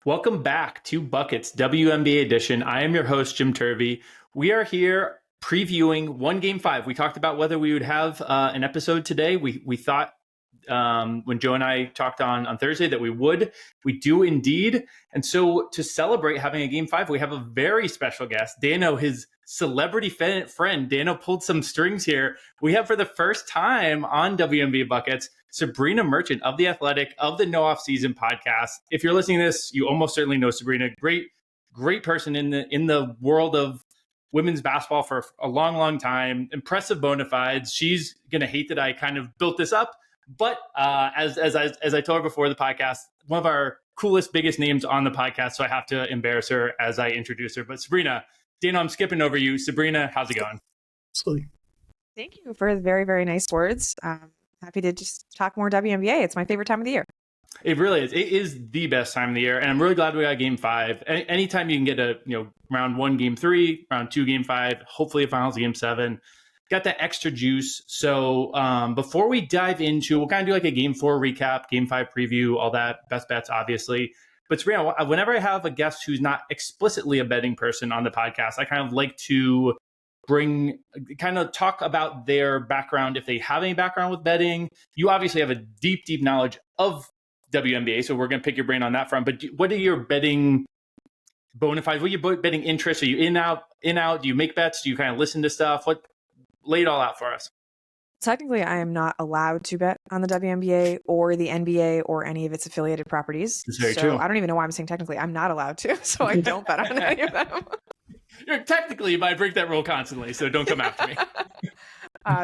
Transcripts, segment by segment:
Welcome back to Buckets WNBA edition. I am your host, Jim Turvey. We are here previewing one game 5. We talked about whether we would have an episode today. We thought when Joe and I talked on Thursday that we would. We do indeed. And so to celebrate having a game 5, we have a very special guest, Dano, his celebrity friend. Dano pulled some strings here. We have for the first time on WNBA Buckets, Sabrina Merchant of The Athletic, of the No Off Season podcast. If you're listening to this, you almost certainly know Sabrina. Great person in the world of women's basketball for a long time. Impressive bona fides. She's going to hate that I kind of built this up. But as I told her before the podcast, one of our coolest, biggest names on the podcast, so I have to embarrass her as I introduce her. But Sabrina, Dano, I'm skipping over you. Sabrina, how's it going? Absolutely. Thank you for the very, very nice words. Happy to just talk more WNBA. It's my favorite time of the year. It really is. It is the best time of the year, and I'm really glad we got game 5. Anytime you can get round 1, game 3, round 2, game 5, hopefully a finals game 7. Got that extra juice. So before we dive into, we'll kind of do like a game 4 recap, game 5 preview, all that, best bets, obviously. But Sabrina, whenever I have a guest who's not explicitly a betting person on the podcast, I kind of like to talk about their background, if they have any background with betting. You obviously have a deep knowledge of WNBA, so we're going to pick your brain on that front. But what are your betting bona fides? What are your betting interests? Are you in, out? Do you make bets? Do you kind of listen to stuff? Lay it all out for us. Technically, I am not allowed to bet on the WNBA or the NBA or any of its affiliated properties. That's very true. I don't even know why I'm saying technically. I'm not allowed to, so I don't bet on any of them. Technically, you might break that rule constantly, so don't come after me.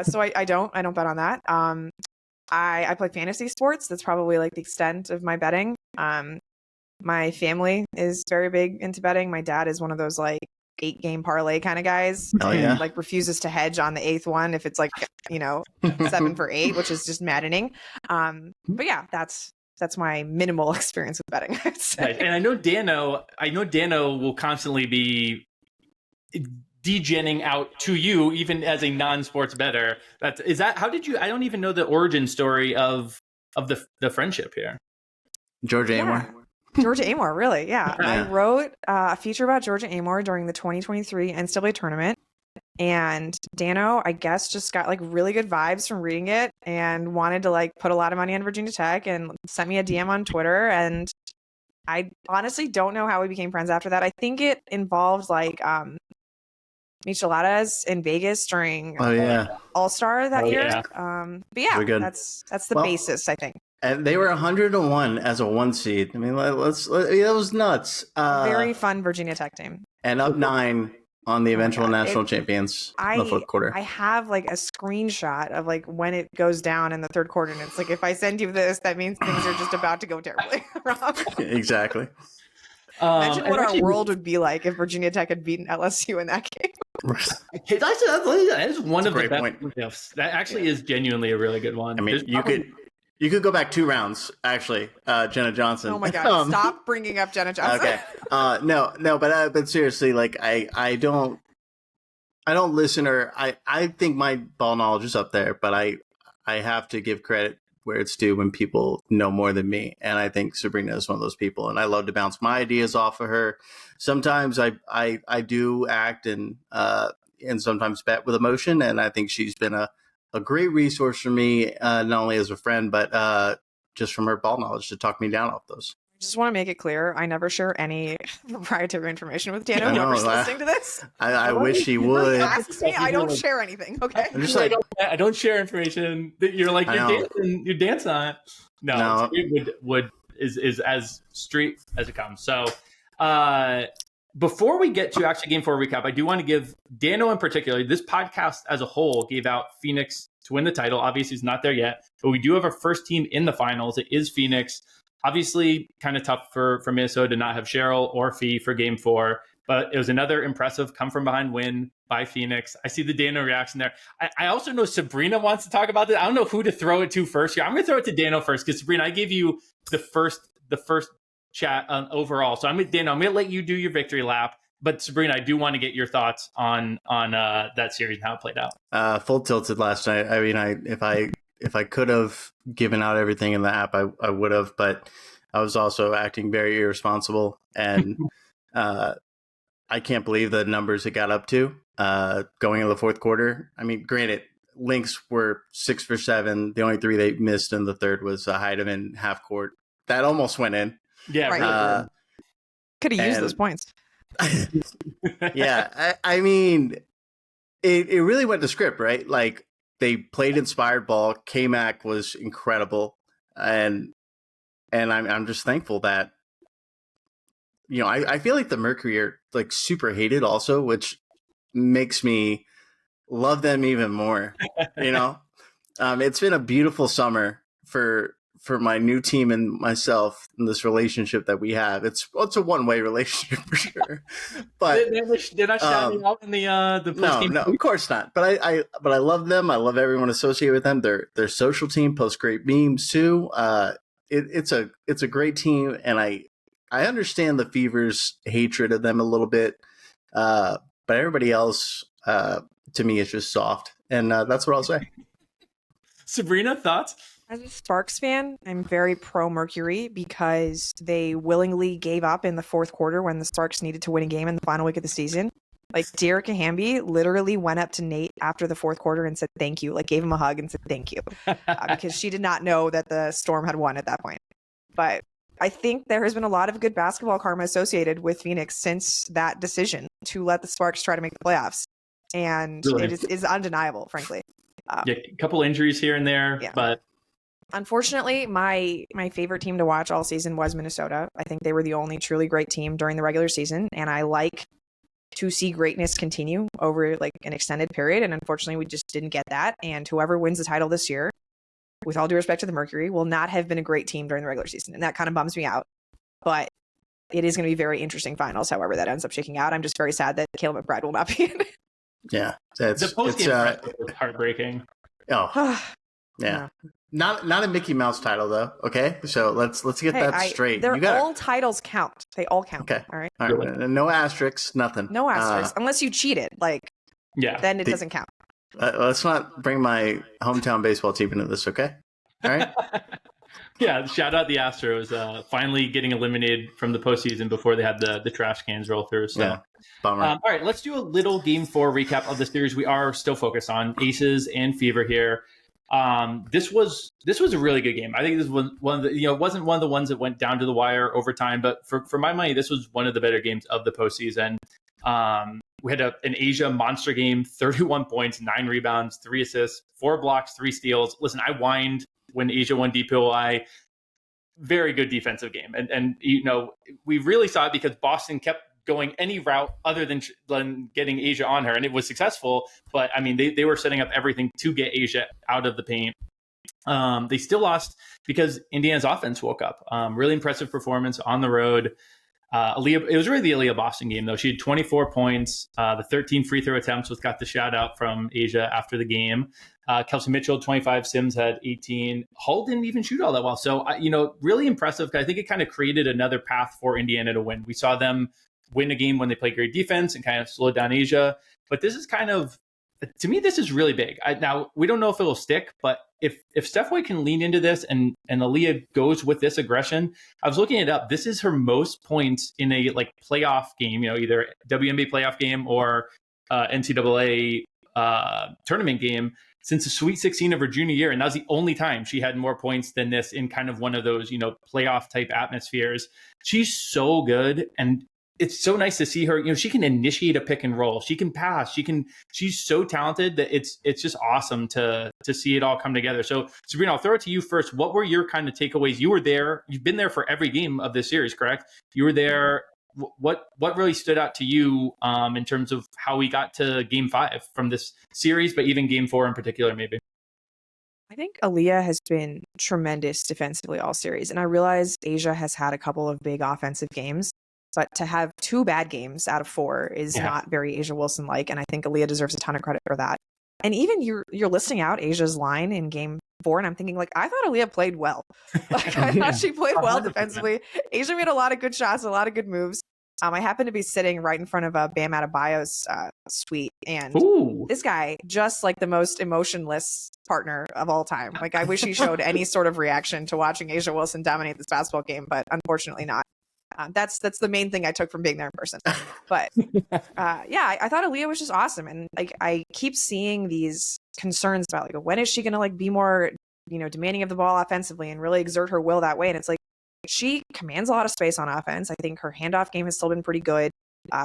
So I don't bet on that. I play fantasy sports. That's probably like the extent of my betting. My family is very big into betting. My dad is one of those like 8-game parlay kind of guys. Oh, yeah. Like refuses to hedge on the 8th one if it's like 7 for 8, which is just maddening. But yeah, that's my minimal experience with betting, I'd say. Right. And I know Dano will constantly be degenning out to you, even as a non-sports bettor. How did you? I don't even know the origin story of the friendship here. Georgia Amor. Georgia Amor, really? Yeah. I wrote a feature about Georgia Amor during the 2023 NCAA tournament. And Dano, I guess, just got like really good vibes from reading it and wanted to like put a lot of money on Virginia Tech and sent me a DM on Twitter. And I honestly don't know how we became friends after that. I think it involved like micheladas in Vegas during All-Star that year. Yeah. But yeah, that's the basis, I think. And they were 101 as a 1 seed. I mean, that was nuts. Very fun Virginia Tech team. And up 9 on the eventual national champions in the 4th quarter. I have like a screenshot of like when it goes down in the 3rd quarter. And it's like, if I send you this, that means things are just about to go terribly wrong. Exactly. Imagine what our world would be like if Virginia Tech had beaten LSU in that game. That is one of the best point. playoffs. That actually is genuinely a really good one. I mean, you could go back 2 rounds, actually, Jenna Johnson. Oh my God! Stop bringing up Jenna Johnson. Okay. No, but seriously, like I don't listen, or I think my ball knowledge is up there, but I have to give credit where it's due when people know more than me, and I think Sabrina is one of those people, and I love to bounce my ideas off of her. Sometimes I do act and sometimes bet with emotion, and I think she's been a great resource for me, not only as a friend, but just from her ball knowledge to talk me down off those. I just want to make it clear, I never share any proprietary information with Dano. Whoever's listening to this. I wish he would. He asks me, I don't share anything, okay? I'm just like, I don't share information that you're like, you're dancing on it. No. Is as straight as it comes. So before we get to actually game 4 recap, I do want to give Dano in particular, this podcast as a whole gave out Phoenix to win the title. Obviously, it's not there yet, but we do have our first team in the finals. It is Phoenix. Obviously, kind of tough for Minnesota to not have Cheryl or Fee for game 4, but it was another impressive come-from-behind win by Phoenix. I see the Dano reaction there. I also know Sabrina wants to talk about this. I don't know who to throw it to first here. I'm going to throw it to Dano first because, Sabrina, I gave you the first chat overall. So Dano, I'm going to let you do your victory lap. But Sabrina, I do want to get your thoughts on that series and how it played out. Full tilted last night. I mean, if I could have given out everything in the app, I would have. But I was also acting very irresponsible, and I can't believe the numbers it got up to going into the fourth quarter. I mean, granted, Lynx were 6 for 7. The only 3 they missed in the third was a Heidemann half court that almost went in. Yeah, Right. Could have used those points. Yeah, I mean, it really went to script, right? Like, they played inspired ball. K-Mac was incredible, and I'm just thankful that, you know, I feel like the Mercury are like super hated also, which makes me love them even more. You know, it's been a beautiful summer for my new team and myself in this relationship that we have. It's a one-way relationship for sure. But did I shout you out in the post-game? No, of course not. But I love them. I love everyone associated with them. Their social team posts great memes too. It's a great team, and I understand the Fever's hatred of them a little bit. But everybody else, to me, is just soft, and that's what I'll say. Sabrina, thoughts? As a Sparks fan, I'm very pro Mercury because they willingly gave up in the fourth quarter when the Sparks needed to win a game in the final week of the season. Like, Derek Hamby literally went up to Nate after the fourth quarter and said thank you, like gave him a hug and said thank you, because she did not know that the Storm had won at that point. But I think there has been a lot of good basketball karma associated with Phoenix since that decision to let the Sparks try to make the playoffs. And really? It is undeniable, frankly. Yeah, a couple injuries here and there, yeah. But unfortunately, my favorite team to watch all season was Minnesota. I think they were the only truly great team during the regular season, and I like to see greatness continue over like an extended period. And unfortunately, we just didn't get that. And whoever wins the title this year, with all due respect to the Mercury, will not have been a great team during the regular season, and that kind of bums me out. But it is going to be very interesting finals, however that ends up shaking out. I'm just very sad that Caleb McBride will not be in it. Yeah, the post-game was heartbreaking. Oh, yeah. Not a Mickey Mouse title though. Okay, so let's get that straight. All titles count. They all count. Okay, all right. No asterisks, nothing. No asterisks, unless you cheated. Like, yeah, then it doesn't count. Let's not bring my hometown baseball team into this. Okay, all right. Yeah, shout out the Astros finally getting eliminated from the postseason before they had the trash cans roll through. So, yeah, bummer. All right, let's do a little Game 4 recap of the series. We are still focused on Aces and Fever here. This was a really good game. I think this was one of the, it wasn't one of the ones that went down to the wire overtime, but for my money, this was one of the better games of the postseason. We had an Asia monster game, 31 points, 9 rebounds, 3 assists, 4 blocks, 3 steals. Listen, I whined when Asia won DPOI. Very good defensive game. And we really saw it because Boston kept going any route other than getting Asia on her, and it was successful. But I mean, they were setting up everything to get Asia out of the paint. They still lost because Indiana's offense woke up. Really impressive performance on the road. It was really the Aaliyah Boston game, though. She had 24 points. The 13 free throw attempts got the shout out from Asia after the game. Kelsey Mitchell, 25. Sims had 18. Hull didn't even shoot all that well. So, really impressive. I think it kind of created another path for Indiana to win. We saw them win a game when they played great defense and kind of slowed down Asia. But this is to me, this is really big. Now, we don't know if it'll stick, but if Steph White can lean into this and Aaliyah goes with this aggression, I was looking it up. This is her most points in a playoff game, either WNBA playoff game or NCAA tournament game since the Sweet 16 of her junior year. And that was the only time she had more points than this in kind of one of those, playoff type atmospheres. She's so good. And it's so nice to see her. She can initiate a pick and roll. She can pass. She's so talented that it's just awesome to see it all come together. So Sabrina, I'll throw it to you first. What were your kind of takeaways? You were there. You've been there for every game of this series, correct? You were there. What really stood out to you in terms of how we got to Game 5 from this series, but even Game 4 in particular, maybe? I think Aaliyah has been tremendous defensively all series. And I realize Asia has had a couple of big offensive games. But to have 2 bad games out of 4 is not very Asia Wilson-like, and I think Aaliyah deserves a ton of credit for that. And even you're listing out Asia's line in Game 4, and I'm thinking, I thought Aaliyah played well. I thought she played well defensively. Asia made a lot of good shots, a lot of good moves. I happened to be sitting right in front of Bam Adebayo's suite, and Ooh. this guy, just like the most emotionless partner of all time. Like, I wish he showed any sort of reaction to watching Asia Wilson dominate this basketball game, but unfortunately not. That's the main thing I took from being there in person. But yeah, I thought Aaliyah was just awesome, and like I keep seeing these concerns about like when is she going to like be more demanding of the ball offensively and really exert her will that way. And it's like she commands a lot of space on offense. I think her handoff game has still been pretty good.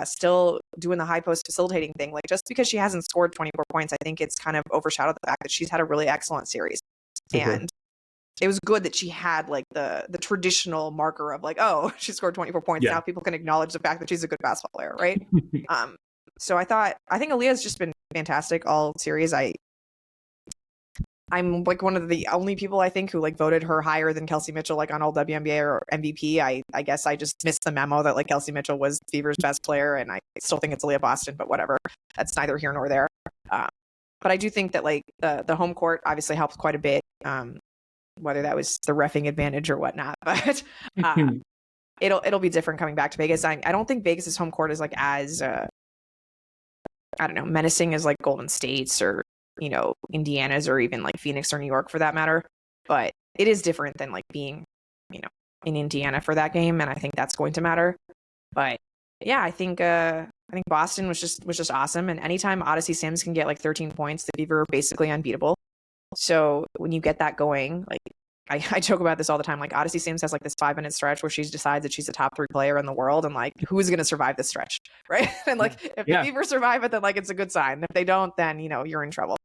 Still doing the high post facilitating thing. Like just because she hasn't scored 24 points, I think it's kind of overshadowed the fact that she's had a really excellent series. And it was good that she had like the traditional marker of like, oh, she scored 24 points. Yeah. Now people can acknowledge the fact that she's a good basketball player, right? So I think Aaliyah's just been fantastic all series. I'm like one of the only people I think who like voted her higher than Kelsey Mitchell like on all WNBA or MVP. I guess I just missed the memo that like Kelsey Mitchell was Fever's best player, and I still think it's Aaliyah Boston, but whatever. That's neither here nor there. But I do think that like the home court obviously helped quite a bit. Whether that was the reffing advantage or whatnot, but it'll be different coming back to Vegas. I don't think Vegas's home court is like as I don't know, menacing as like Golden State's or Indiana's or even like Phoenix or New York for that matter. But it is different than like being in Indiana for that game, and I think that's going to matter. But yeah, I think Boston was just awesome, and anytime Odyssey Sims can get like 13 points, the Fever are basically unbeatable. So when you get that going, like I joke about this all the time, like Odyssey Sims has like this 5-minute stretch where she decides that she's a top 3 player in the world, and like who's going to survive this stretch, right? And like if the Fever survive it, then like it's a good sign. If they don't, then you're in trouble.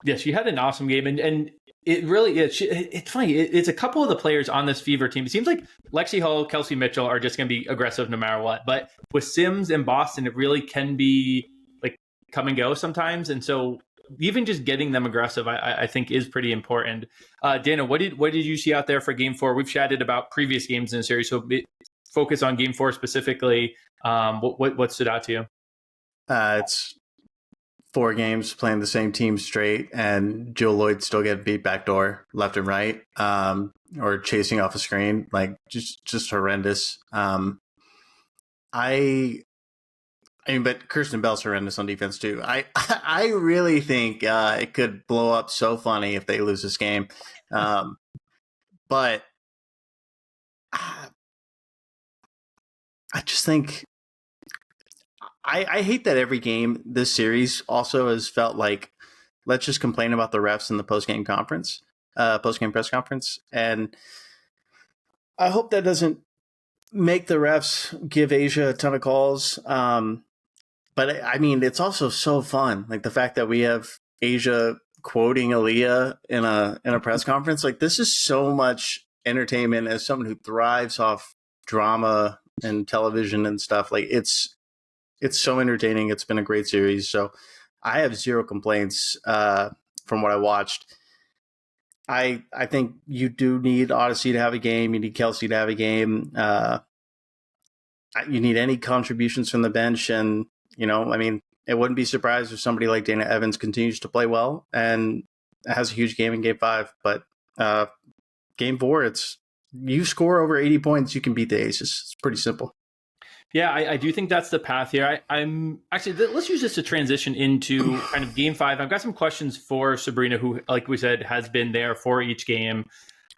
Yeah, she had an awesome game, and it really is. It's funny. It's a couple of the players on this Fever team. It seems like Lexi Hull, Kelsey Mitchell are just going to be aggressive no matter what. But with Sims and Boston, it really can be like come and go sometimes, and so even just getting them aggressive, I think is pretty important. Dana, what did you see out there for Game 4? We've chatted about previous games in the series, so focus on Game 4 specifically. What stood out to you? It's 4 games playing the same team straight, and Jewel Lloyd still getting beat backdoor left and right, or chasing off a screen, like just horrendous. I mean, but Kirsten Bell's horrendous on defense too. I really think it could blow up so funny if they lose this game. But I just think I hate that every game this series also has felt like let's just complain about the refs in the post-game press conference. And I hope that doesn't make the refs give Asia a ton of calls. But I mean, it's also so fun. Like the fact that we have Asia quoting Aaliyah in a press conference, like this is so much entertainment as someone who thrives off drama and television and stuff. Like it's so entertaining. It's been a great series. So I have zero complaints from what I watched. I think you do need Odyssey to have a game. You need Kelsey to have a game. You need any contributions from the bench, and I mean, it wouldn't be surprised if somebody like Dana Evans continues to play well and has a huge game in Game 5. But Game 4, it's you score over 80 points, you can beat the Aces. It's pretty simple. Yeah, I do think that's the path here. I'm actually, let's use this to transition into kind of Game 5. I've got some questions for Sabrina, who, like we said, has been there for each game.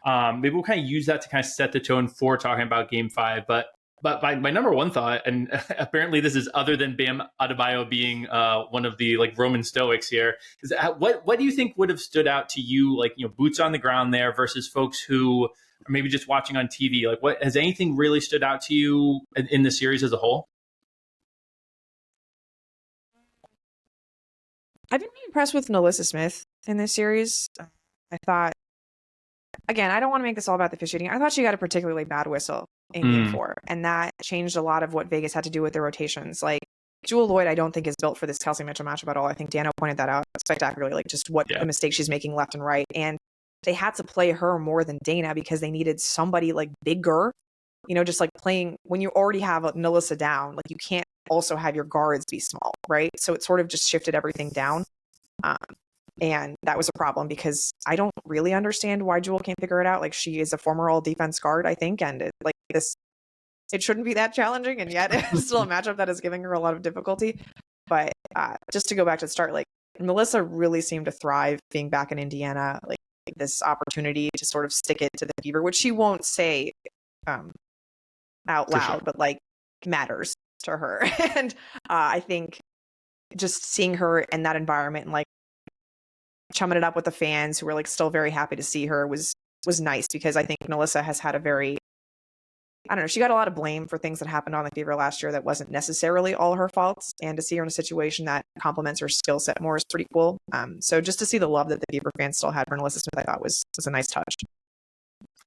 Maybe we'll kind of use that to kind of set the tone for talking about Game 5. But my number one thought, and apparently this is other than Bam Adebayo being one of the like Roman Stoics here, is what do you think would have stood out to you, like boots on the ground there versus folks who are maybe just watching on TV? Like, what has anything really stood out to you in the series as a whole? I've been really impressed with Nalissa Smith in this series. I thought, again, I don't want to make this all about the officiating. I thought she got a particularly bad whistle in Game 4, and that changed a lot of what Vegas had to do with their rotations. Like Jewel Lloyd, I don't think is built for this Kelsey Mitchell matchup at all. I think Dano pointed that out spectacularly, like just what the mistakes she's making left and right. And they had to play her more than Dana because they needed somebody like bigger, just like playing when you already have Nalissa down, like you can't also have your guards be small, right? So it sort of just shifted everything down. And that was a problem because I don't really understand why Jewel can't figure it out. Like she is a former all defense guard, I think. And like this it shouldn't be that challenging, and yet it's still a matchup that is giving her a lot of difficulty. But just to go back to the start, like Melissa really seemed to thrive being back in Indiana, like this opportunity to sort of stick it to the Fever, which she won't say out loud, but like matters to her. And I think just seeing her in that environment and like chumming it up with the fans who were like still very happy to see her was nice, because I think Melissa has had a very, I don't know, she got a lot of blame for things that happened on the Fever last year that wasn't necessarily all her faults, and to see her in a situation that complements her skill set more is pretty cool. So just to see the love that the Fever fans still had for Melissa Smith, I thought was a nice touch.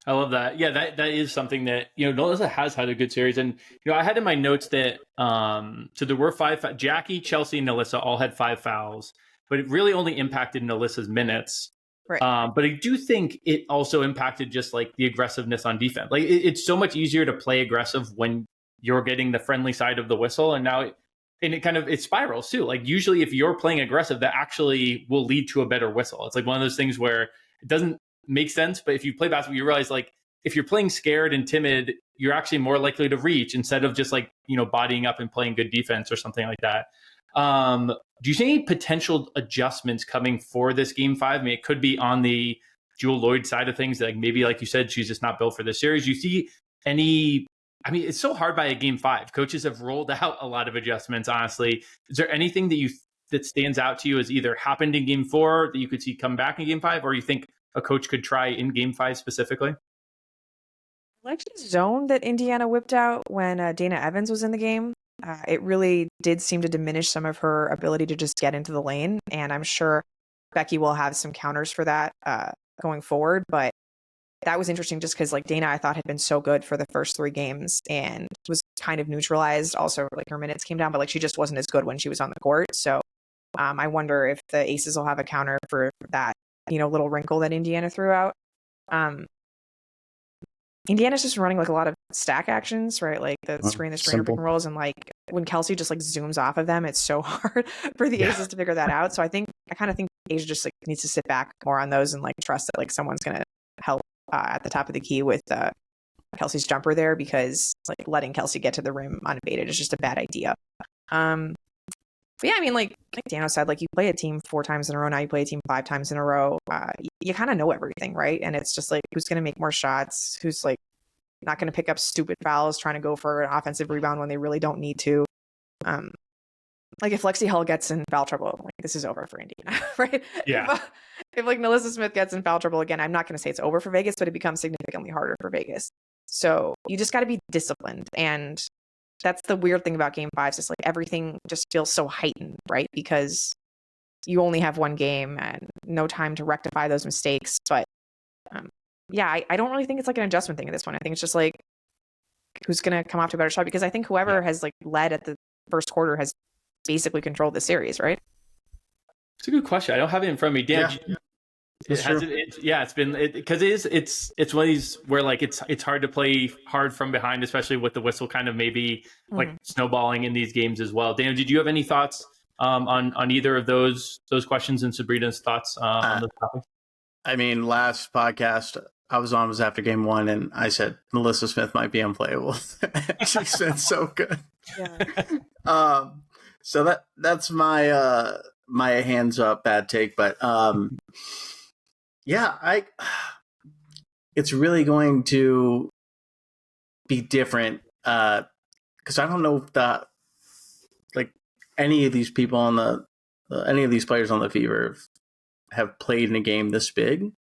I love that. Yeah, that is something that, Melissa has had a good series. And, I had in my notes that, so there were five, Jackie, Chelsea, and Melissa all had 5 fouls, but it really only impacted Melissa's minutes. Right. But I do think it also impacted just like the aggressiveness on defense. Like it's so much easier to play aggressive when you're getting the friendly side of the whistle. And now it spirals too. Like usually if you're playing aggressive, that actually will lead to a better whistle. It's like one of those things where it doesn't make sense, but if you play basketball, you realize like if you're playing scared and timid, you're actually more likely to reach instead of just like, bodying up and playing good defense or something like that. Do you see any potential adjustments coming for this game 5? I mean, it could be on the Jewel Lloyd side of things. Like maybe, like you said, she's just not built for this series. Do you see any, I mean, it's so hard by a game 5. Coaches have rolled out a lot of adjustments, honestly. Is there anything that stands out to you as either happened in game 4 that you could see come back in game 5, or you think a coach could try in game 5 specifically? Election zone that Indiana whipped out when Dana Evans was in the game. It really did seem to diminish some of her ability to just get into the lane. And I'm sure Becky will have some counters for that going forward. But that was interesting just because like Dana, I thought, had been so good for the first 3 games and was kind of neutralized. Also, like her minutes came down, but like she just wasn't as good when she was on the court. So I wonder if the Aces will have a counter for that, little wrinkle that Indiana threw out. Indiana's just running like a lot of stack actions, right? Like the screen pick and rolls, and like when Kelsey just like zooms off of them, it's so hard for the Aces to figure that out. So I kind of think Asia just like needs to sit back more on those and like trust that like someone's gonna help at the top of the key with Kelsey's jumper there, because like letting Kelsey get to the rim unabated is just a bad idea. But yeah, I mean, like Dano said, like you play a team 4 times in a row, now you play a team 5 times in a row. You kind of know everything, right? And it's just like who's going to make more shots, who's like not going to pick up stupid fouls, trying to go for an offensive rebound when they really don't need to. Like if Lexi Hull gets in foul trouble, like this is over for Indiana, right? Yeah. If like Melissa Smith gets in foul trouble again, I'm not going to say it's over for Vegas, but it becomes significantly harder for Vegas. So you just got to be disciplined, and that's the weird thing about game 5. Is like everything just feels so heightened, right? Because you only have one game and no time to rectify those mistakes. But yeah, I don't really think it's like an adjustment thing at this point. I think it's just like who's going to come off to a better shot, because I think whoever has like led at the first quarter has basically controlled the series, right? It's a good question. I don't have it in front of me. Dan, Yeah. It's been because it's one of these where like it's hard to play hard from behind, especially with the whistle kind of maybe like snowballing in these games as well. Dan, did you have any thoughts on either of those questions, and Sabrina's thoughts on the topic? I mean, last podcast I was on was after game 1, and I said Melissa Smith might be unplayable. She's been so good. Yeah. So that's my my hands up bad take, but yeah, it's really going to be different because I don't know if that like any of these people on the any of these players on the Fever have played in a game this big.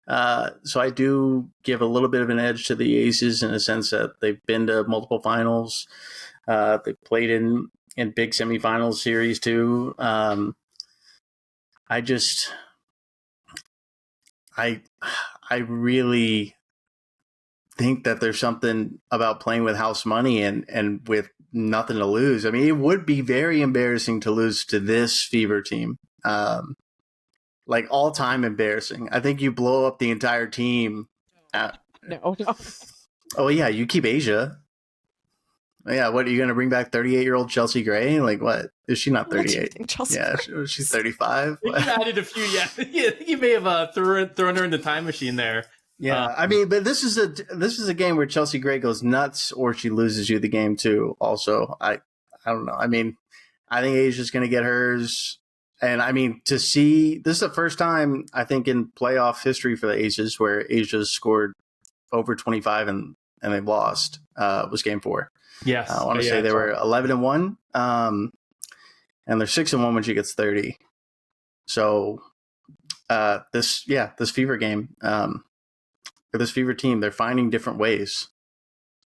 So I do give a little bit of an edge to the Aces in a sense that they've been to multiple finals. They played in big semifinals series too. I really think that there's something about playing with house money and with nothing to lose. I mean, it would be very embarrassing to lose to this Fever team. Like all time embarrassing. I think you blow up the entire team. No. Oh yeah, you keep Asia. Yeah, what are you going to bring back? 38-year-old Chelsea Gray? Like what? Is she not 38? Yeah, she's 35. You added a few. Yeah, you may have thrown her in the time machine there. Yeah, I mean, but this is a game where Chelsea Gray goes nuts or she loses you the game too. Also, I don't know. I mean, I think Asia's going to get hers, and I mean to see this is the first time I think in playoff history for the Aces where Asia's scored over 25 and they've lost. Was Game 4. Yes, I want to say they were 11-1, and they're 6-1 when she gets 30. So this Fever game. For this Fever team, they're finding different ways.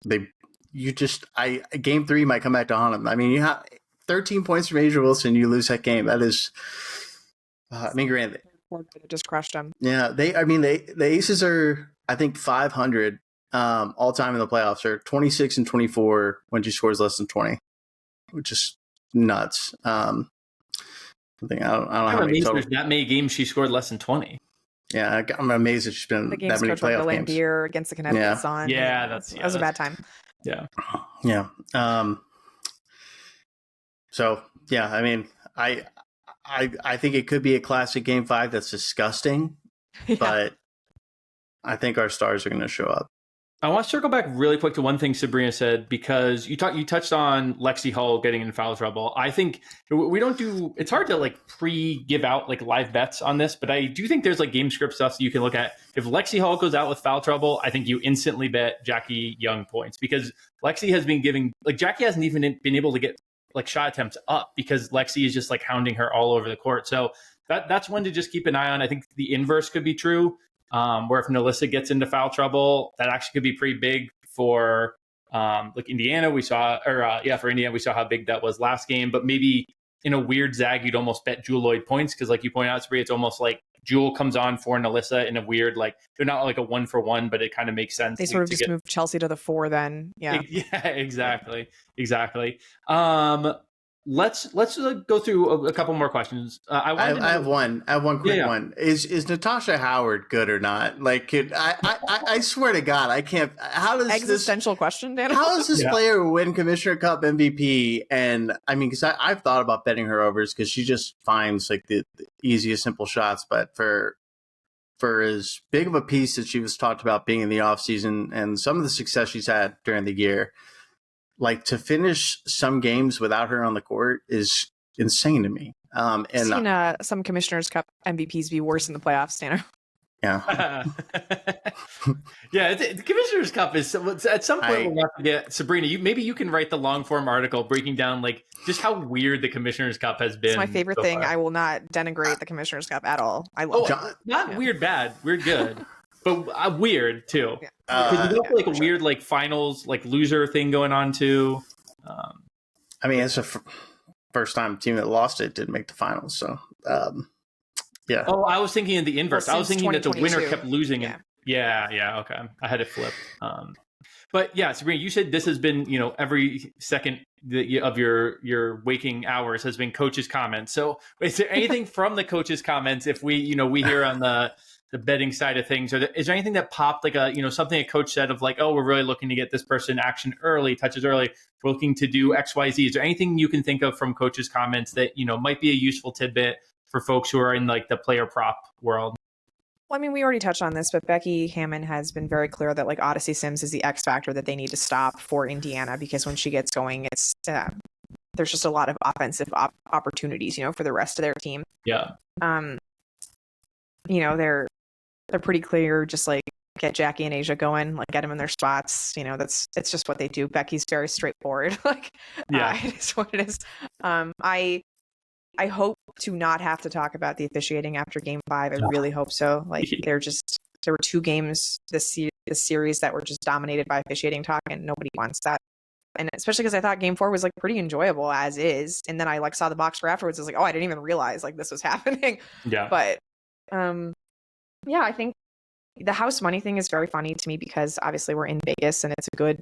Game 3 might come back to haunt them. I mean, you have 13 points from Asia Wilson, you lose that game. That is, granted, just crushed them. Yeah, the Aces are, I think, 500 all time in the playoffs. They're 26-24 when she scores less than 20, which is nuts. I don't know how many total. There's that many games she scored less than 20. Yeah, I'm amazed that she's been the games that many playoff games. Beer against the Connecticut Sun. Yeah, that was a bad time. Yeah. Yeah. So yeah, I mean, I think it could be a classic Game 5 that's disgusting, but I think our stars are going to show up. I want to circle back really quick to one thing Sabrina said, because you touched on Lexi Hull getting in foul trouble. I think it's hard to like give out like live bets on this, but I do think there's like game script stuff that you can look at. If Lexi Hull goes out with foul trouble, I think you instantly bet Jackie Young points, because Lexi has been Jackie hasn't even been able to get like shot attempts up because Lexi is just like hounding her all over the court. So that's one to just keep an eye on. I think the inverse could be true. Where if Nalissa gets into foul trouble, that actually could be pretty big for like Indiana. For Indiana, we saw how big that was last game. But maybe in a weird zag, you'd almost bet Jewel Lloyd points, because like you point out, Sabrina, it's almost like Jewel comes on for Nalissa in a weird, like they're not like a 1-for-1, but it kind of makes sense. They sort of just move Chelsea to the 4 then. Yeah. Yeah, exactly. Let's go through a couple more questions. I have one quick one. Is Natasha Howard good or not? Like, I swear to God, I can't. How does existential question, Dan? How does this player win Commissioner Cup MVP? And I mean, because I've thought about betting her overs because she just finds like the easiest, simple shots. But for as big of a piece that she was talked about being in the offseason and some of the success she's had during the year, like to finish some games without her on the court is insane to me. And I've seen some Commissioners Cup MVPs be worse in the playoffs, Dana. Yeah. Yeah, the Commissioners Cup is at some point we'll have to get Sabrina. Maybe you can write the long form article breaking down like just how weird the Commissioners Cup has been. It's my favorite thing. Far. I will not denigrate the Commissioners Cup at all. I love it. Not weird bad, weird good. But weird too. Because you have like a weird like finals like loser thing going on too. I mean, it's a first time team that lost it didn't make the finals. So yeah. Oh, I was thinking of the inverse. Well, I was thinking that the winner kept losing. Yeah. Yeah. Okay, I had it flipped. But yeah, Sabrina, you said this has been every second of your waking hours has been coaches' comments. So is there anything from the coaches' comments if we hear on the betting side of things, is there anything that popped like something a coach said of like, oh, we're really looking to get this person action early, touches early, we're looking to do XYZ? Is there anything you can think of from coaches' comments that might be a useful tidbit for folks who are in like the player prop world? Well, I mean, we already touched on this, but Becky Hammon has been very clear that like Odyssey Sims is the X factor that they need to stop for Indiana, because when she gets going, it's there's just a lot of offensive opportunities, for the rest of their team. Yeah. They're pretty clear, just like get Jackie and Asia going, like get them in their spots. It's just what they do. Becky's very straightforward. It is what it is. I hope to not have to talk about the officiating after Game 5. I really hope so. Like there were 2 games this series that were just dominated by officiating talk, and nobody wants that. And especially because I thought Game 4 was like pretty enjoyable as is, and then I like saw the box score afterwards. I was like, oh, I didn't even realize like this was happening. Yeah. But I think the house money thing is very funny to me, because obviously we're in Vegas and it's a good,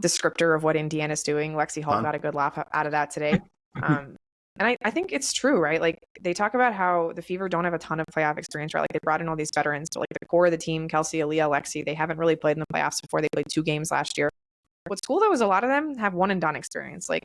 descriptor of what Indiana's doing. Lexi Hall got a good laugh out of that today. And I think it's true, right? Like they talk about how the Fever don't have a ton of playoff experience, right? Like they brought in all these veterans, but like the core of the team, Kelsey, Aaliyah, Lexi, they haven't really played in the playoffs before. They played 2 games last year. What's cool though is a lot of them have one and done experience. Like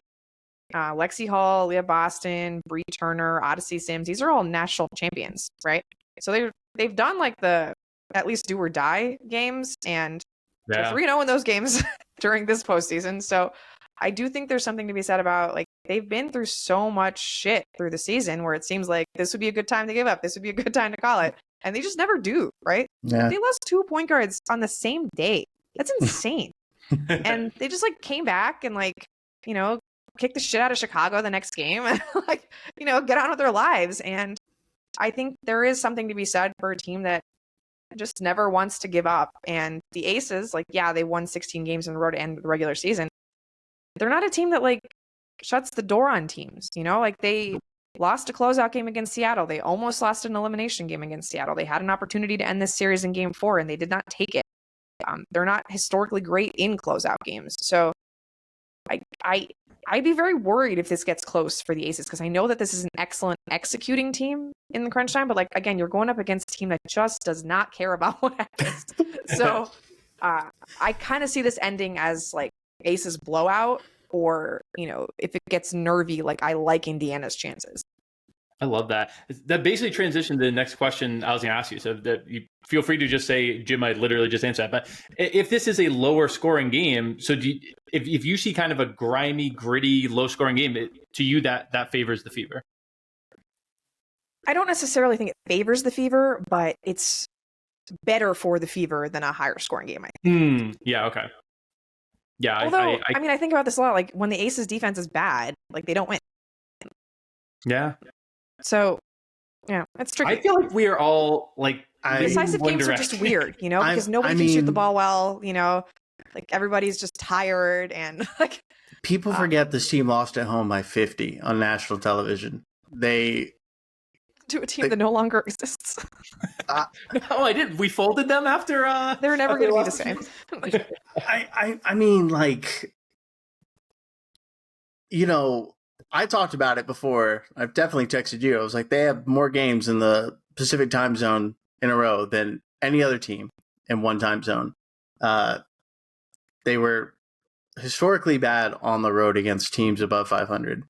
Lexi Hall, Leah Boston, Bree Turner, Odyssey Sims. These are all national champions, right? So they've done like the at least do or die games, and they're Yeah. 3-0 in those games during this postseason. So I do think there's something to be said about, like, they've been through so much shit through the season where it seems like this would be a good time to give up. This would be a good time to call it. And they just never do, right? Yeah. They lost 2 point guards on the same day. That's insane. And they just like came back and like, you know, kicked the shit out of Chicago the next game and like, you know, get on with their lives. And I think there is something to be said for a team that just never wants to give up. And the Aces, like, yeah, they won 16 games in a row to end the regular season. They're not a team that like shuts the door on teams, you know, like they lost a closeout game against Seattle. They almost lost an elimination game against Seattle. They had an opportunity to end this series in game 4 and they did not take it. They're not historically great in closeout games. So I'd be very worried if this gets close for the Aces, because I know that this is an excellent executing team in the crunch time. But like, again, you're going up against a team that just does not care about what happens. So I kind of see this ending as like Aces blowout, or, you know, if it gets nervy, like I like Indiana's chances. I love that. That basically transitioned to the next question I was going to ask you. So that you feel free to just say, Jim, I literally just answered that. But if this is a lower scoring game, so if you see kind of a grimy, gritty, low scoring game, to you that favors the Fever? I don't necessarily think it favors the Fever, but it's better for the Fever than a higher scoring game, I think. Yeah, okay. Yeah, although I mean, I think about this a lot. Like when the Aces defense is bad, like they don't win. Yeah. So, yeah, it's tricky. I feel like we are all like decisive games are just weird, you know, because nobody can shoot the ball well, you know, like everybody's just tired and like. People forget this team lost at home by 50 on national television. They to a team that no longer exists. No, I didn't. We folded them after. They're never going to be the same. I mean, like, you know, I talked about it before. I've definitely texted you. I was like, they have more games in the Pacific time zone in a row than any other team in one time zone. They were historically bad on the road against teams above 500.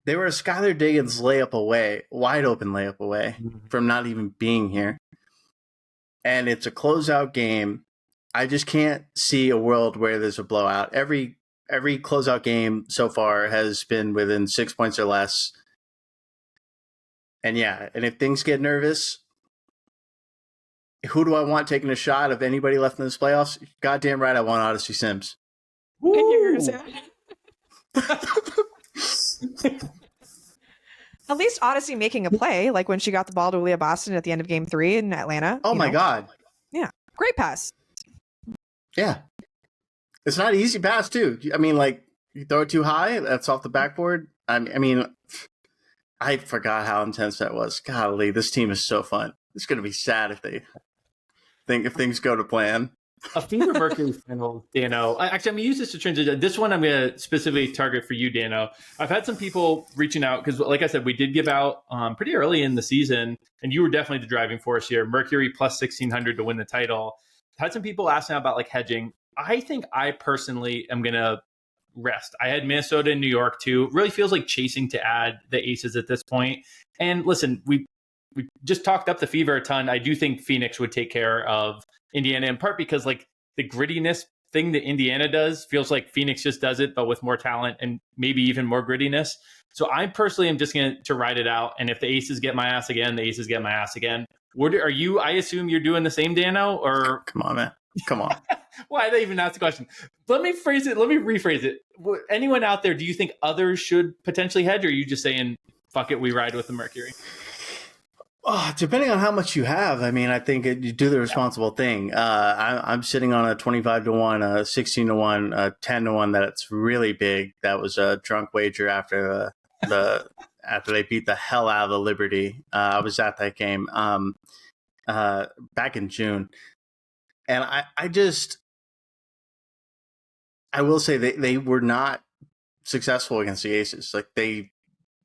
They were a Skylar Diggins layup away, wide open layup away from not even being here. And it's a closeout game. I just can't see a world where there's a blowout. Every closeout game so far has been within 6 points or less. And yeah, and if things get nervous, who do I want taking a shot of anybody left in this playoffs? Goddamn right, I want Odyssey Sims. At least Odyssey making a play, like when she got the ball to Leah Boston at the end of game 3 in Atlanta. Oh my God. Yeah. Great pass. Yeah. It's not an easy pass, too. I mean, like, you throw it too high, that's off the backboard. I mean, I forgot how intense that was. Golly, this team is so fun. It's going to be sad if things go to plan. A Fever Mercury final, Dano. Actually, I'm going to use this to transition. This one I'm going to specifically target for you, Dano. I've had some people reaching out because, like I said, we did give out pretty early in the season, and you were definitely the driving force here. Mercury plus 1,600 to win the title. Had some people asking about like hedging. I think I personally am going to rest. I had Minnesota and New York too. It really feels like chasing to add the Aces at this point. And listen, we just talked up the Fever a ton. I do think Phoenix would take care of Indiana, in part because like the grittiness thing that Indiana does feels like Phoenix just does it, but with more talent and maybe even more grittiness. So I personally am just going to ride it out. And if the Aces get my ass again, the Aces get my ass again. Are you? I assume you're doing the same, Dano. Or come on, man, come on. Why did I even ask the question? Let me rephrase it. Anyone out there? Do you think others should potentially hedge, or are you just saying fuck it, we ride with the Mercury? Oh, depending on how much you have, I mean, I think you do the responsible thing. I'm sitting on a 25-1, a 16-1, a 10-1. That's really big. That was a drunk wager after after they beat the hell out of the Liberty. I was at that game back in June, and I will say they were not successful against the Aces. Like they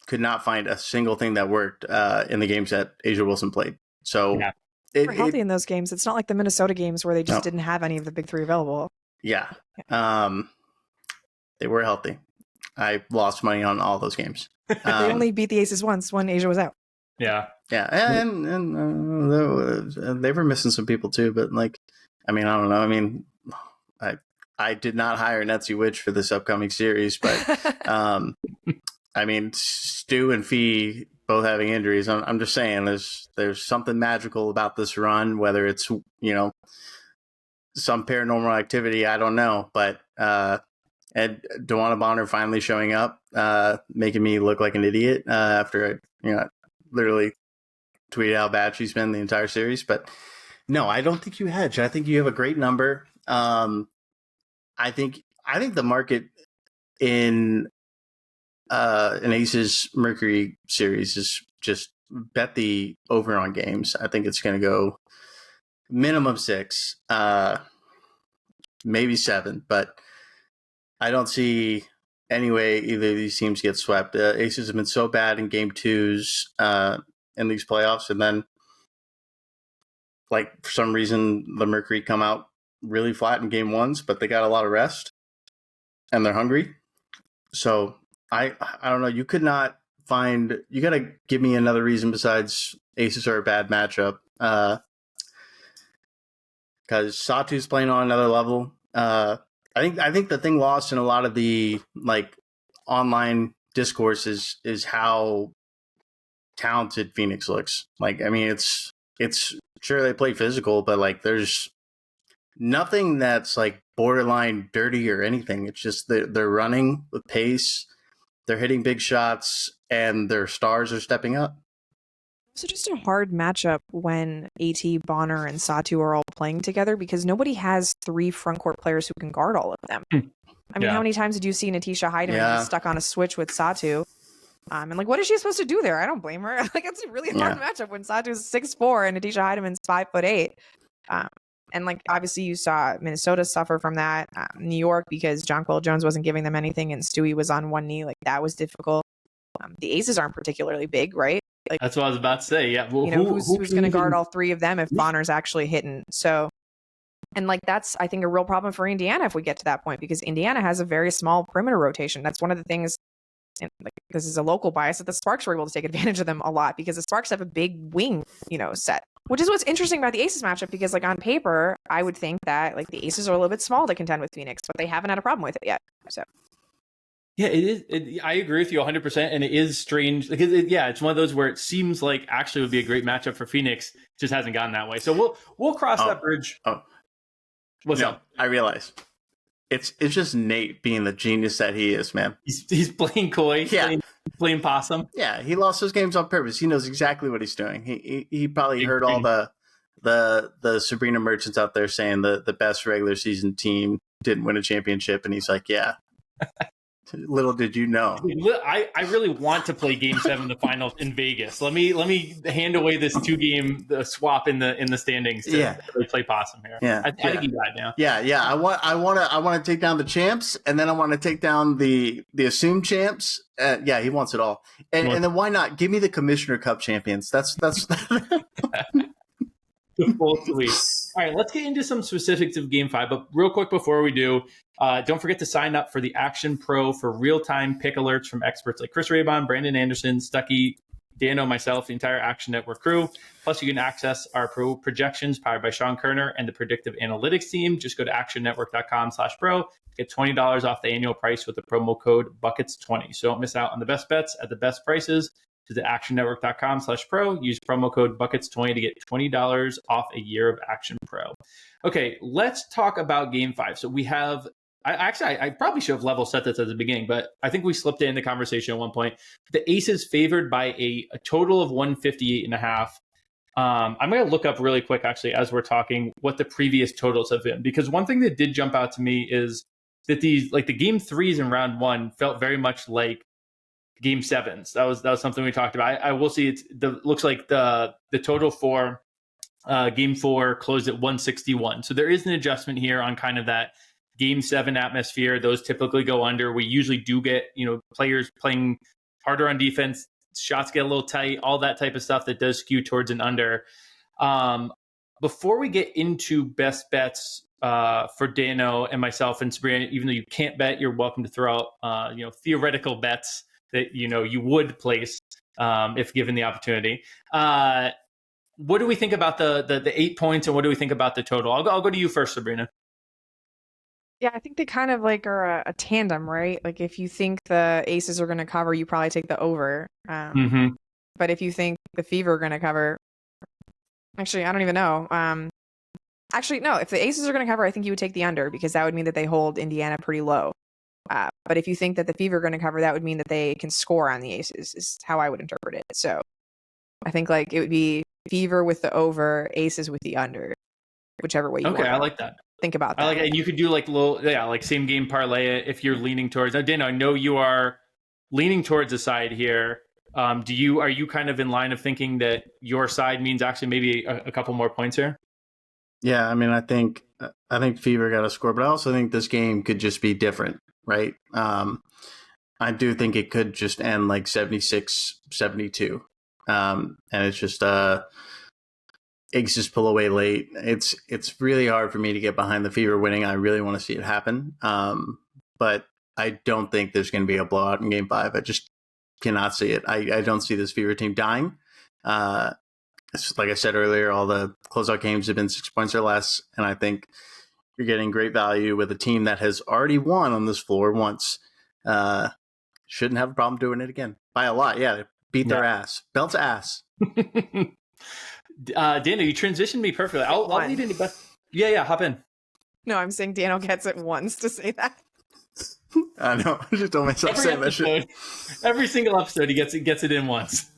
could not find a single thing that worked in the games that Asia Wilson played. So yeah. They were healthy in those games. It's not like the Minnesota games where they just didn't have any of the big three available. Yeah. They were healthy. I lost money on all those games. They only beat the Aces once when Asia was out. Yeah. Yeah, and they were missing some people too. But like, I mean, I don't know. I mean, I did not hire Netsy Witch for this upcoming series, but I mean, Stu and Fee both having injuries. I'm just saying, there's something magical about this run. Whether it's some paranormal activity, I don't know, but and Dewana Bonner finally showing up, making me look like an idiot after I literally tweeted how bad she's been the entire series. But no, I don't think you hedge. I think you have a great number. I think the market in an Aces Mercury series is just bet the over on games. I think it's going to go minimum 6, maybe 7, but I don't see any way either of these teams get swept. Aces have been so bad in game 2s in these playoffs, and then like for some reason the Mercury come out really flat in game 1s, but they got a lot of rest and they're hungry. So I don't know. You could not find. You got to give me another reason besides Aces are a bad matchup. Because Satu's playing on another level. I think the thing lost in a lot of the like online discourse is how talented Phoenix looks. Like, I mean, it's sure they play physical, but like there's nothing that's like borderline dirty or anything. It's just they're running with pace, they're hitting big shots, and their stars are stepping up. So just a hard matchup when AT, Bonner, and Satu are all playing together because nobody has 3 front court players who can guard all of them. I mean, how many times did you see Natisha Heidemann just stuck on a switch with Satu? And like, what is she supposed to do there? I don't blame her. Like, it's a really hard matchup when Satu's 6'4" and Natisha Heidemann's 5'8". And like, obviously you saw Minnesota suffer from that. New York, because Jonquil Jones wasn't giving them anything and Stewie was on one knee. Like, that was difficult. The Aces aren't particularly big, right? Like, that's what I was about to say. Yeah. Well, who's going to guard all 3 of them if Bonner's actually hitting? So, and like, that's, I think, a real problem for Indiana if we get to that point, because Indiana has a very small perimeter rotation. That's one of the things, and like, this is a local bias, that the Sparks were able to take advantage of them a lot because the Sparks have a big wing, set, which is what's interesting about the Aces matchup, because like on paper, I would think that like the Aces are a little bit small to contend with Phoenix, but they haven't had a problem with it yet. So. Yeah, it is. I agree with you 100%. And it is strange because it's one of those where it seems like actually would be a great matchup for Phoenix. It just hasn't gone that way. So we'll cross that bridge. What's up? I realize it's just Nate being the genius that he is, man. He's playing coy. Yeah. Playing possum. Yeah. He lost those games on purpose. He knows exactly what he's doing. He probably heard all the Sabrina merchants out there saying the best regular season team didn't win a championship. And he's like, yeah. Little did you know. I really want to play Game 7 the finals in Vegas. Let me hand away this 2-game swap in the standings to really play possum here. Yeah, I think you got it now. Yeah. I want to take down the champs, and then I want to take down the assumed champs. He wants it all, and then why not give me the Commissioner Cup champions? That's the full suite. All right, let's get into some specifics of Game 5. But real quick before we do, don't forget to sign up for the Action Pro for real-time pick alerts from experts like Chris Raybon, Brandon Anderson, Stuckey, Dano, myself, the entire Action Network crew. Plus, you can access our pro projections powered by Sean Kerner and the predictive analytics team. Just go to actionnetwork.com/pro. Get $20 off the annual price with the promo code Buckets20. So don't miss out on the best bets at the best prices. To the actionnetwork.com/pro. Use promo code Buckets20 to get $20 off a year of Action Pro. Okay, let's talk about Game 5. So we have, I probably should have level set this at the beginning, but I think we slipped it in the conversation at one point. The Aces favored by a total of 158.5. I'm going to look up really quick, actually, as we're talking, what the previous totals have been. Because one thing that did jump out to me is that these, like the Game 3s in round 1 felt very much like Game 7s. That was something we talked about. I will see looks like the total for Game 4 closed at 161. So there is an adjustment here on kind of that Game 7 atmosphere. Those typically go under. We usually do get players playing harder on defense. Shots get a little tight. All that type of stuff that does skew towards an under. Before we get into best bets for Dano and myself and Sabrina, even though you can't bet, you're welcome to throw out theoretical bets that you would place. if given the opportunity. What do we think about the 8 points, and what do we think about the total? I'll go to you first, Sabrina. Yeah, I think they kind of like are a tandem, right? Like if you think the Aces are going to cover, you probably take the over. But if you think the Fever are going to cover, actually, I don't even know. Actually, no, if the Aces are going to cover, I think you would take the under because that would mean that they hold Indiana pretty low. But if you think that the Fever are going to cover, that would mean that they can score on the Aces, is how I would interpret it. So I think like it would be Fever with the over, Aces with the under, whichever way you want. Okay, I like that. Think about that. I like it. And you could do like like same game parlay it if you're leaning towards. Now, Dana, I know you are leaning towards a side here. Are you kind of in line of thinking that your side means actually maybe a couple more points here? Yeah, I mean, I think Fever got a score, but I also think this game could just be different, right? I do think it could just end like 76-72. And it's just Aces pull away late. It's really hard for me to get behind the Fever winning. I really want to see it happen. But I don't think there's going to be a blowout in Game 5. I just cannot see it. I don't see this Fever team dying. Like I said earlier, all the closeout games have been 6 points or less, and I think you're getting great value with a team that has already won on this floor once. Shouldn't have a problem doing it again by a lot. Yeah, beat their ass, belt's ass. Dana, you transitioned me perfectly. I'll lead into best. Yeah, hop in. No, I'm saying Daniel gets it once to say that. I know. I just told myself saying that shit. Every single episode, he gets it in once.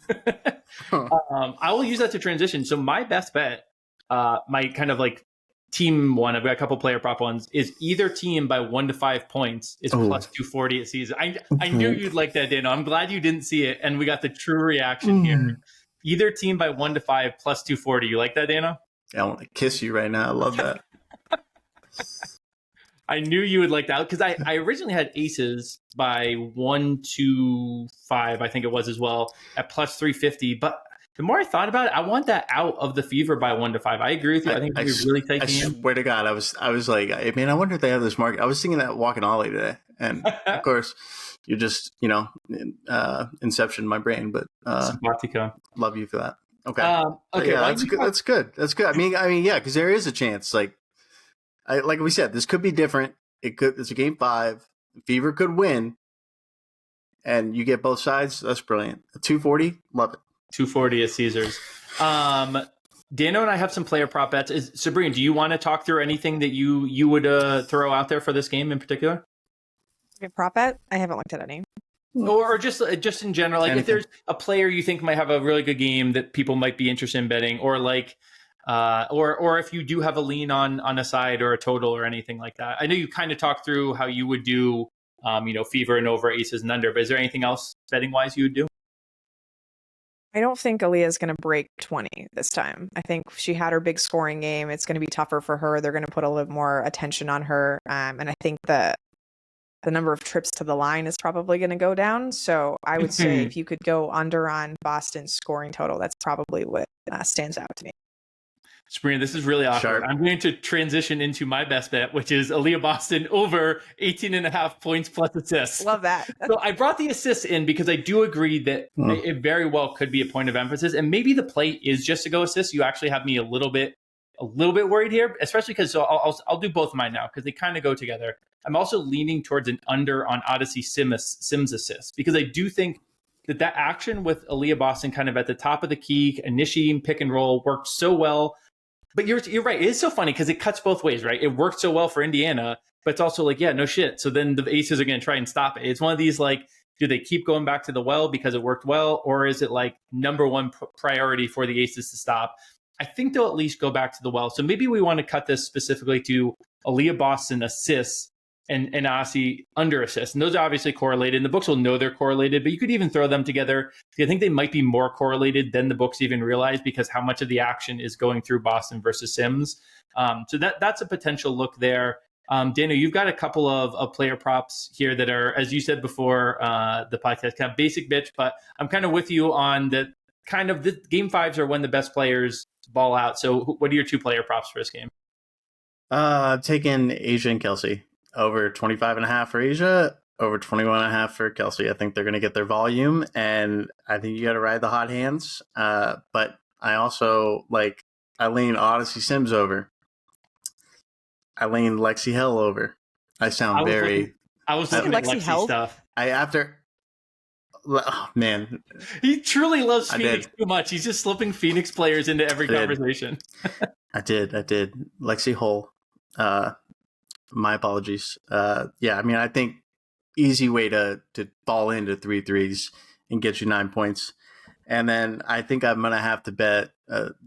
I will use that to transition. So my best bet, my kind of like team one, I've got a couple player prop ones, is either team by 1 to 5 points is plus 240 at season. I knew you'd like that, Dano. I'm glad you didn't see it, and we got the true reaction here. Either team by 1 to 5 plus 240. You like that, Dano? I want to kiss you right now. I love that. I knew you would like that because I originally had Aces by 1 to 5, I think it was as well, at plus 350. But the more I thought about it, I want that out of the Fever by 1 to 5. I agree with you. I think we're really taking. I swear to God, I was like, I mean, I wonder if they have this market. I was thinking that walking Ollie today, and of course, you just inception my brain. But love you for that. Okay, okay, yeah, that's good. That's good. I mean, yeah, because there is a chance, like we said, this could be different. It's a Game 5. Fever could win, and you get both sides. That's brilliant. 240, love it. 240 at Caesars. Dano and I have some player prop bets. Sabrina, do you want to talk through anything that you would throw out there for this game in particular? Okay, prop bet? I haven't looked at any. Or just in general, like anything. If there's a player you think might have a really good game that people might be interested in betting, or like. Or if you do have a lean on a side or a total or anything like that. I know you kind of talked through how you would do, Fever and over, Aces and under, but is there anything else betting wise you would do? I don't think Aaliyah's going to break 20 this time. I think she had her big scoring game. It's going to be tougher for her. They're going to put a little more attention on her. And I think the number of trips to the line is probably going to go down. So I would say if you could go under on Boston's scoring total, that's probably what stands out to me. Sabrina, this is really awkward. Sharp. I'm going to transition into my best bet, which is Aaliyah Boston over 18.5 points plus assists. Love that. So I brought the assists in because I do agree that it very well could be a point of emphasis. And maybe the play is just to go assists. You actually have me a little bit worried here, especially because I'll do both of mine now because they kind of go together. I'm also leaning towards an under on Odyssey Sims assists because I do think that action with Aaliyah Boston kind of at the top of the key, initiating pick and roll worked so well. But you're right. It is so funny because it cuts both ways, right? It worked so well for Indiana, but it's also like, yeah, no shit. So then the Aces are going to try and stop it. It's one of these like, do they keep going back to the well because it worked well? Or is it like number one priority for the Aces to stop? I think they'll at least go back to the well. So maybe we want to cut this specifically to Aaliyah Boston assists and Odyssey under assists. And those are obviously correlated. And the books will know they're correlated, but you could even throw them together. I think they might be more correlated than the books even realize because how much of the action is going through Boston versus Sims. So that's a potential look there. Dana, you've got a couple of player props here that are, as you said before, the podcast, kind of basic bitch, but I'm kind of with you on the kind of the Game 5s are when the best players ball out. So what are your 2 player props for this game? Taking Asia and Kelsey. Over 25.5 for Asia. over 21.5 for Kelsey. I think they're going to get their volume, and I think you got to ride the hot hands. But I also I lean Odyssey Sims over. I lean Lexi Hell over. I sound I was looking at Lexi Hell stuff. Oh, man. He truly loves Phoenix too much. He's just slipping Phoenix players into every conversation. I did. Lexi Hull. My apologies. Yeah, I mean, I think easy way to ball into 3 threes and get you 9 points. And then I think I'm going to have to bet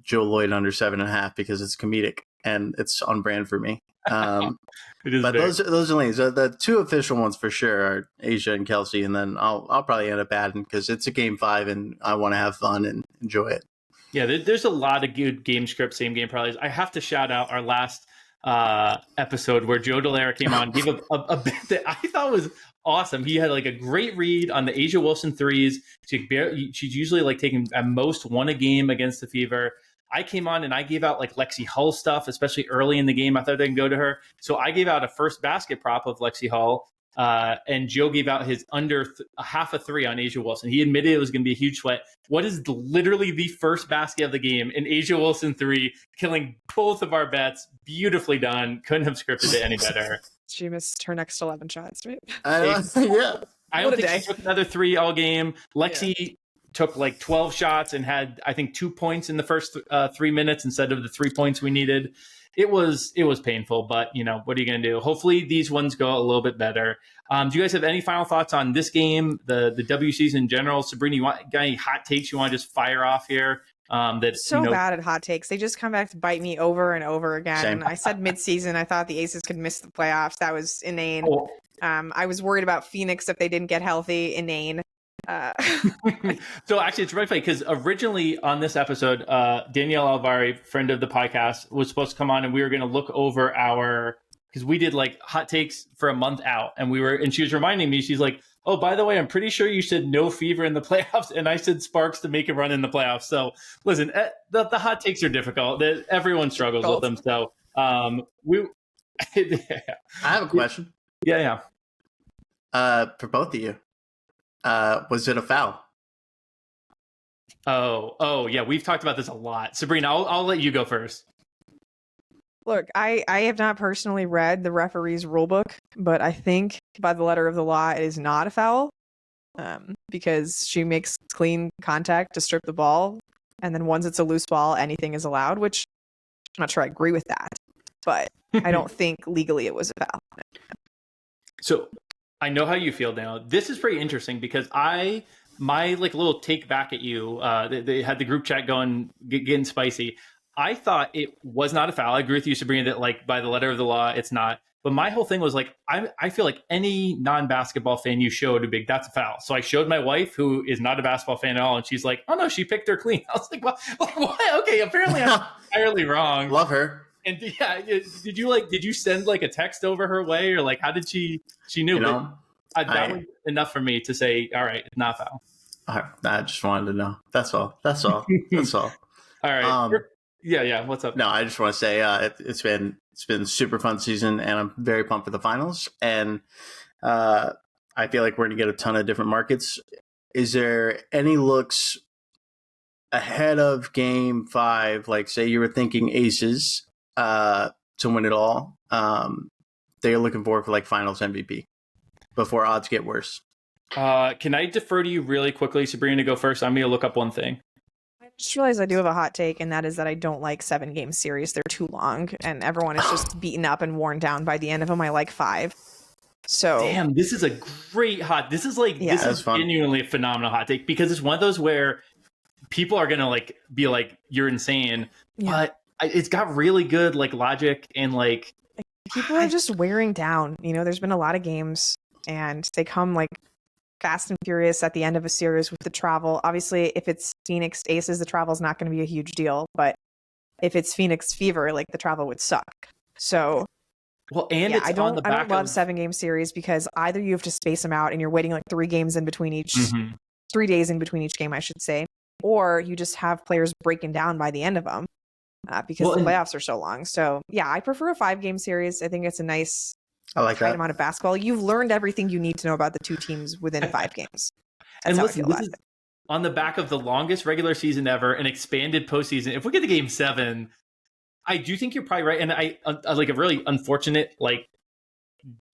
Joe Lloyd under 7.5 because it's comedic and it's on brand for me. But those are lanes. The 2 official ones for sure are Asia and Kelsey, and then I'll probably end up adding because it's a game 5 and I want to have fun and enjoy it. Yeah, there's a lot of good game script, same game parlays. I have to shout out our last episode where Joe Dallaire came on, gave a bet that I thought was awesome. He had a great read on the Asia Wilson threes. She's usually taking at most 1 a game against the Fever. I came on and I gave out Lexi Hull stuff, especially early in the game. I thought they can go to her. So I gave out a first basket prop of Lexi Hull. And Joe gave out his under half a 3 on Asia Wilson. He admitted it was going to be a huge sweat. What is literally the first basket of the game? An Asia Wilson 3, killing both of our bets. Beautifully done. Couldn't have scripted it any better. She missed her next 11 shots, right? Yeah. I don't think she took another 3 all game. Lexi took 12 shots and had, I think, 2 points in the first 3 minutes instead of the 3 points we needed. It was painful, but what are you going to do? Hopefully these ones go a little bit better. Do you guys have any final thoughts on this game, the W season in general? Sabrina, got any hot takes you want to just fire off here? Bad at hot takes. They just come back to bite me over and over again. Same. I said mid-season I thought the Aces could miss the playoffs. That was inane. Oh. I was worried about Phoenix if they didn't get healthy. Inane. So actually it's really funny because originally on this episode, Danielle Alvari, friend of the podcast, was supposed to come on and we were going to look over because we did hot takes for a month out and she was reminding me, she's like, oh, by the way, I'm pretty sure you said no Fever in the playoffs. And I said Sparks to make a run in the playoffs. So listen, the hot takes are difficult. Everyone struggles with them. So I have a question. Yeah. For both of you. Was it a foul? Oh, yeah. We've talked about this a lot. Sabrina, I'll let you go first. Look, I have not personally read the referee's rulebook, but I think by the letter of the law, it is not a foul because she makes clean contact to strip the ball. And then once it's a loose ball, anything is allowed, which I'm not sure I agree with that, but I don't think legally it was a foul. So I know how you feel now. This is pretty interesting because my little take back at you, they had the group chat going, getting spicy. I thought it was not a foul. I agree with you, Sabrina, that by the letter of the law, it's not. But my whole thing was I feel like any non-basketball fan you showed a big, that's a foul. So I showed my wife, who is not a basketball fan at all, and she's like, oh no, she picked her clean. I was like, well, what? Okay, apparently I'm entirely wrong. Love her. And yeah, did you send a text over her way, or how did she knew? That was enough for me to say, all right, it's not foul. I just wanted to know. That's all. That's all. All right. Yeah. What's up? No, I just want to say it's been super fun season, and I'm very pumped for the finals. And I feel like we're going to get a ton of different markets. Is there any looks ahead of Game 5? Say you were thinking Aces to win it all. They're looking forward for Finals MVP before odds get worse. Can I defer to you really quickly, Sabrina, to go first? I'm going to look up one thing. I just realized I do have a hot take, and that is that I don't like 7-game series. They're too long, and everyone is just beaten up and worn down by the end of them. I like 5. So damn, this is a great hot. This is this is genuinely a phenomenal hot take because it's one of those where people are gonna be like, "You're insane," but it's got really good logic and people are just wearing down. There's been a lot of games, and they come fast and furious at the end of a series with the travel. Obviously, if it's Phoenix Aces, the travel is not going to be a huge deal. But if it's Phoenix Fever, the travel would suck. So, I don't love 7-game series because either you have to space them out and you're waiting 3 games in between each, 3 days in between each game, I should say, or you just have players breaking down by the end of them because the playoffs are so long. So, I prefer a 5-game series. I think it's a nice I like tight that. amount of basketball. You've learned everything you need to know about the two teams within 5 games. That's And how listen, I feel this about is it. on the back of the longest regular season ever, an expanded postseason. If we get to Game 7, I do think you're probably right. And I like a really unfortunate, like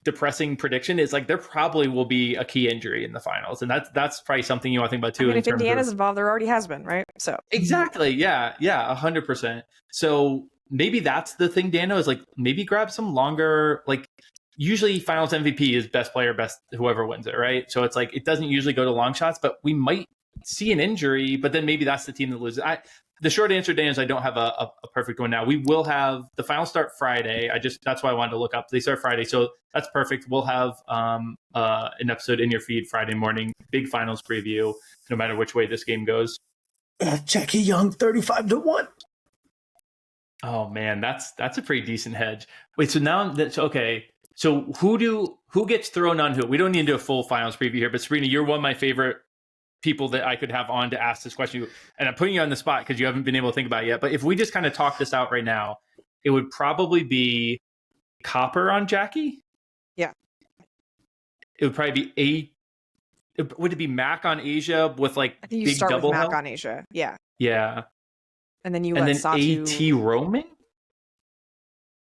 depressing prediction is like there probably will be a key injury in the finals, and that's probably something you want to think about too. I mean, in if terms Indiana's of, involved, there already has been, right? So exactly, yeah, 100%. So maybe that's the thing, Dano, is like maybe grab some longer, like usually finals MVP is best player, best whoever wins it, right? So it's like it doesn't usually go to long shots, but we might see an injury, but then maybe that's the team that loses. The short answer, Dan, is I don't have a perfect one now. We will have the finals start Friday. That's why I wanted to look up. They start Friday, so that's perfect. We'll have an episode in your feed Friday morning. Big finals preview, no matter which way this game goes. Jackie Young, 35-1. Oh man, that's a pretty decent hedge. Wait, so now that's okay. So who gets thrown on who? We don't need to do a full finals preview here, but Sabrina, you're one of my favorite people that I could have on to ask this question. And I'm putting you on the spot because you haven't been able to think about it yet. But if we just kind of talk this out right now, it would probably be Copper on Jackie. Yeah. It would probably be would it be Mac on Asia with like I think you big start double with Mac help? on Asia. Yeah. Yeah. And then you And let then Satu... AT roaming?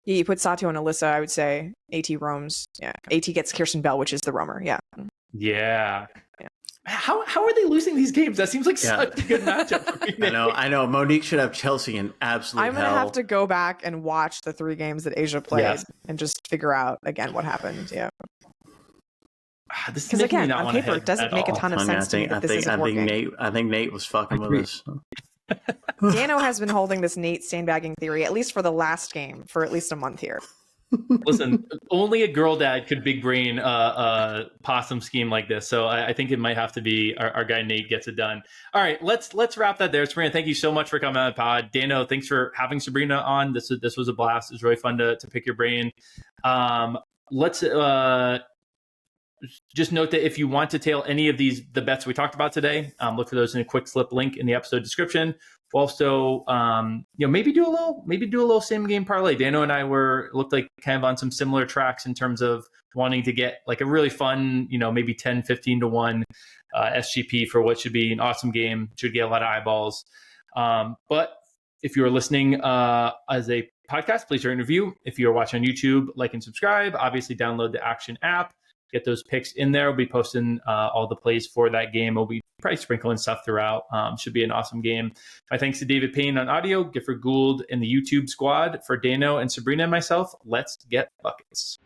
Yeah, you put Satu and Alyssa, I would say. AT roams. Yeah. AT gets Kirsten Bell, which is the roamer. Yeah. Yeah. Yeah. How are they losing these games? That seems like such a good matchup for me. I know. Monique should have Chelsea in absolute I'm going to hell. have to go back and watch the 3 games that Asia played and just figure out again what happened. Yeah. Because again, on paper, it doesn't make a ton of sense to me that this isn't working. I think Nate was fucking with us. Dano has been holding this Nate sandbagging theory, at least for the last game, for at least a month here. Listen, only a girl dad could big brain a possum scheme like this. So I think it might have to be our guy Nate gets it done. All right, let's wrap that there. Sabrina, thank you so much for coming on the pod. Dano, thanks for having Sabrina on. This was a blast. It was really fun to pick your brain. Let's just note that if you want to tail any of the bets we talked about today, look for those in a quick slip link in the episode description. We'll also, maybe do a little same game parlay. Dano and I looked like kind of on some similar tracks in terms of wanting to get like a really fun, maybe 10, 15 to 1 SGP for what should be an awesome game. Should get a lot of eyeballs. But if you're listening as a podcast, please rate and review. If you're watching on YouTube, like and subscribe. Obviously, download the Action app. Get those picks in there. We'll be posting all the plays for that game. We'll be probably sprinkling stuff throughout. Should be an awesome game. My thanks to David Payne on audio, Gifford Gould, and the YouTube squad. For Dano and Sabrina and myself, let's get buckets.